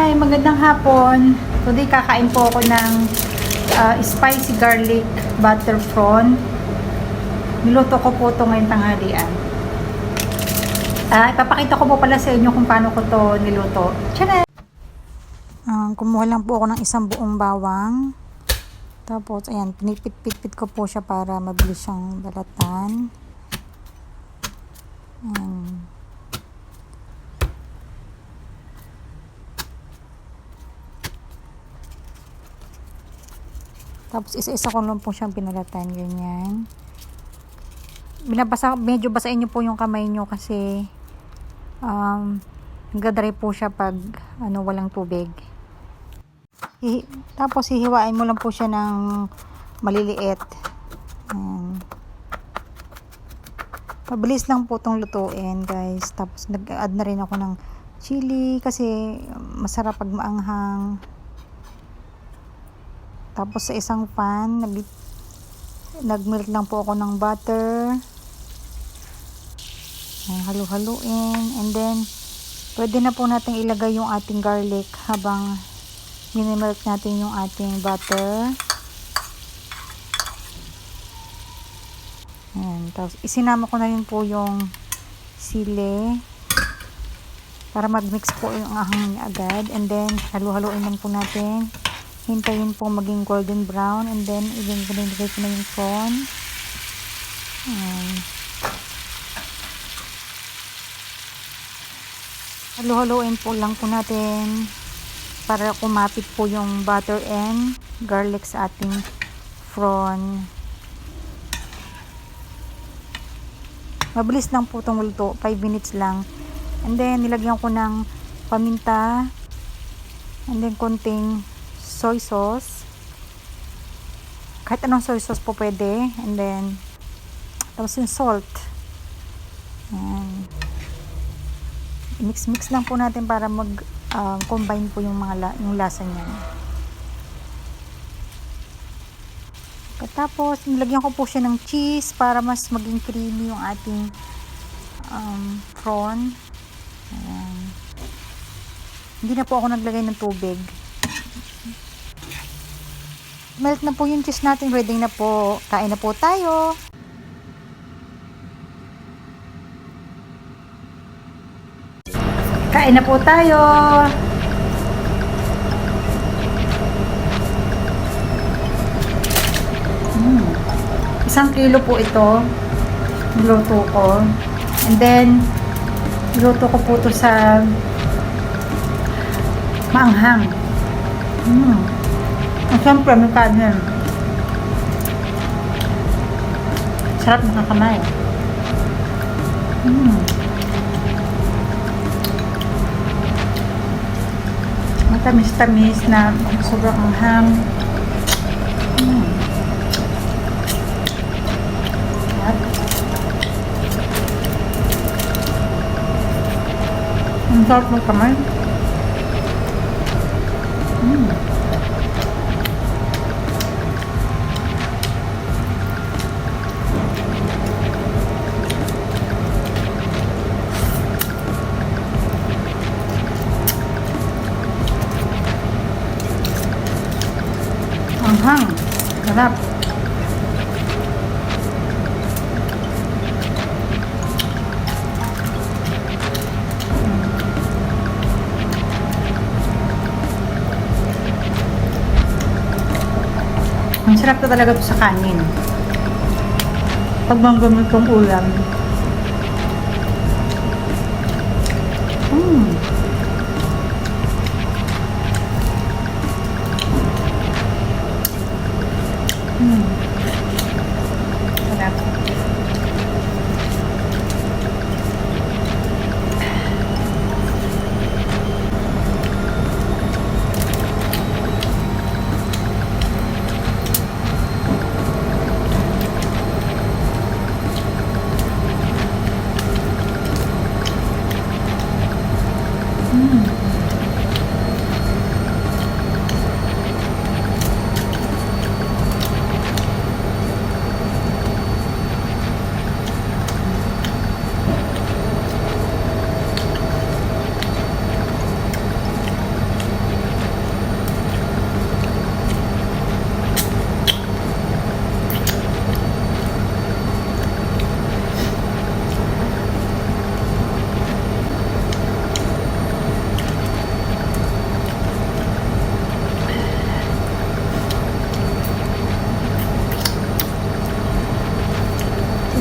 Hi! Magandang hapon. Today kakain po ako ng spicy garlic butter prawn. Niluto ko po ito ngayong tanghalian. Ipapakita ko po pala sa inyo kung paano ko to niluto. Tcharam! Kumuha lang po ako ng isang buong bawang. Tapos, ayan, pinipit-pit ko po siya para mabilis siyang balatan. Ayan. Tapos isa-isa ko lang po siyang pinalatan, ganyan. Medyo basahin niyo po yung kamay niyo kasi nagdadry po siya pag walang tubig. Tapos hihiwain mo lang po siya ng maliliit. Mabilis lang po itong lutuin, guys. Tapos nag-add na rin ako ng chili kasi masarap pag maanghang. Tapos sa isang pan, nag-melt lang po ako ng butter. Halu-haluin. And then, pwede na po natin ilagay yung ating garlic habang minimelt natin yung ating butter. Ayan. Tapos, isinama ko na rin po yung sili para mag-mix po yung ahang niya agad. And then, halu-haluin lang po natin. Hintayin po maging golden brown and then ilagay ko na yung prawn. Halu-haluin po lang po natin para kumapit po yung butter and garlic sa ating prawn. Mabilis lang po itong luto, 5 minutes lang. And then nilagyan ko ng paminta and then konting soy sauce. Kahit anong soy sauce po pwede. And then, tapos yung salt. Ayan. Mix-mix lang po natin para mag-combine po yung yung lasa niya. Tapos, nilagyan ko po siya ng cheese para mas maging creamy yung ating prawn. Ayan. Hindi na po ako naglagay ng tubig. Melt na po yung cheese natin. Ready na po. Kain na po tayo. Kain na po tayo. Isang kilo po ito. Niluto ko. And then, niluto ko po ito sa maanghang. Siyempre, may kanin. Sarap nakakamay. Matamis-tamis na sobrang anghang. Ang sarap ng kamay. Anghang. Sarap. Ang sarap na talaga ito sa kanin. Pag manggamit kong ulam. Sarap.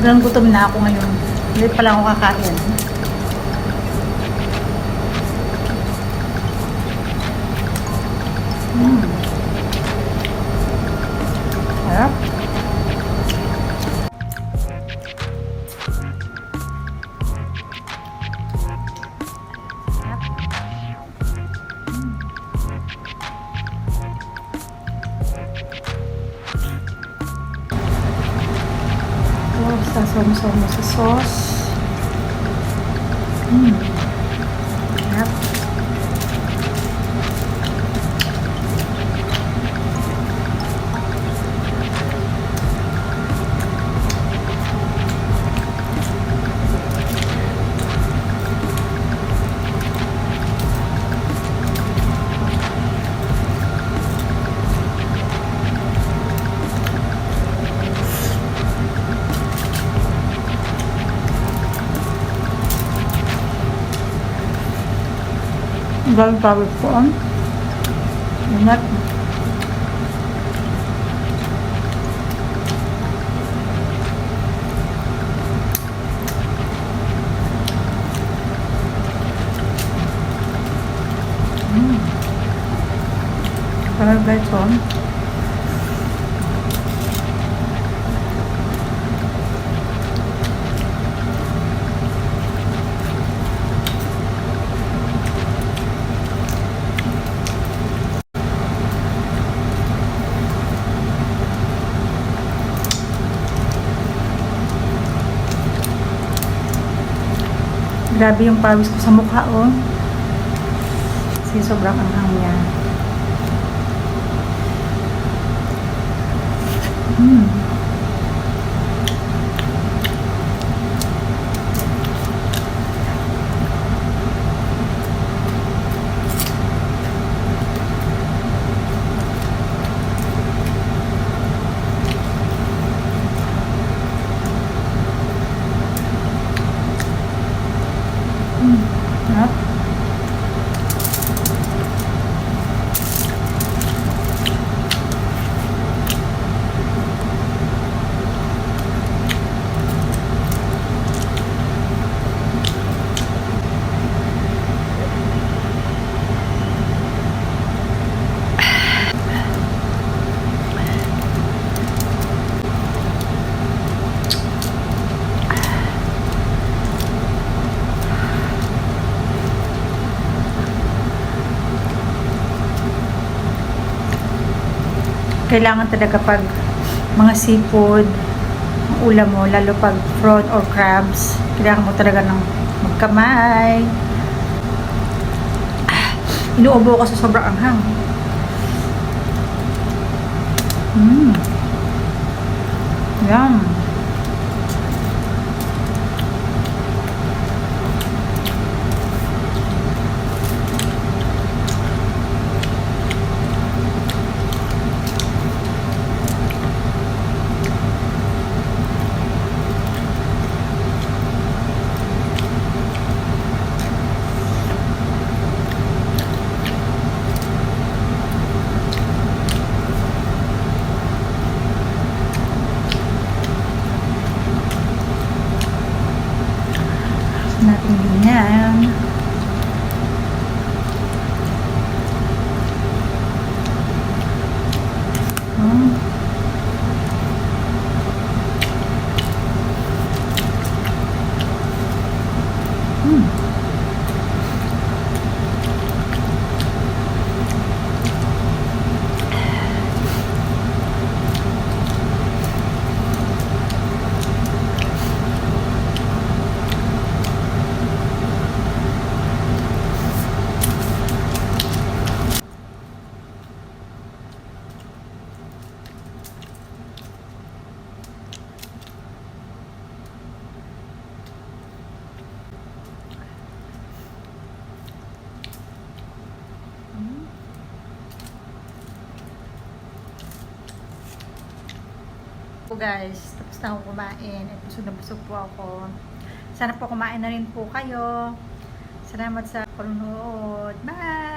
Sobrang gutom na ako ngayon. Hindi pa lang ako kakain. Sarap. Sasawsaw mo sa sauce. Yep. Galing tawag ko ang ingat. Parang guys on. Grabe yung pawis ko sa mukha, oh. Kasi sobrang anghang niya. Sarap. Kailangan talaga pag mga seafood, ang ulam mo, lalo pag prawn or crabs, kailangan mo talaga ng magkamay. Inuubo ko sa sobrang anghang. Yum. Natin ganyan. Po guys, tapos na ako kumain at busog na busog po ako. Sana po kumain na rin po kayo. Salamat sa panonood. Bye!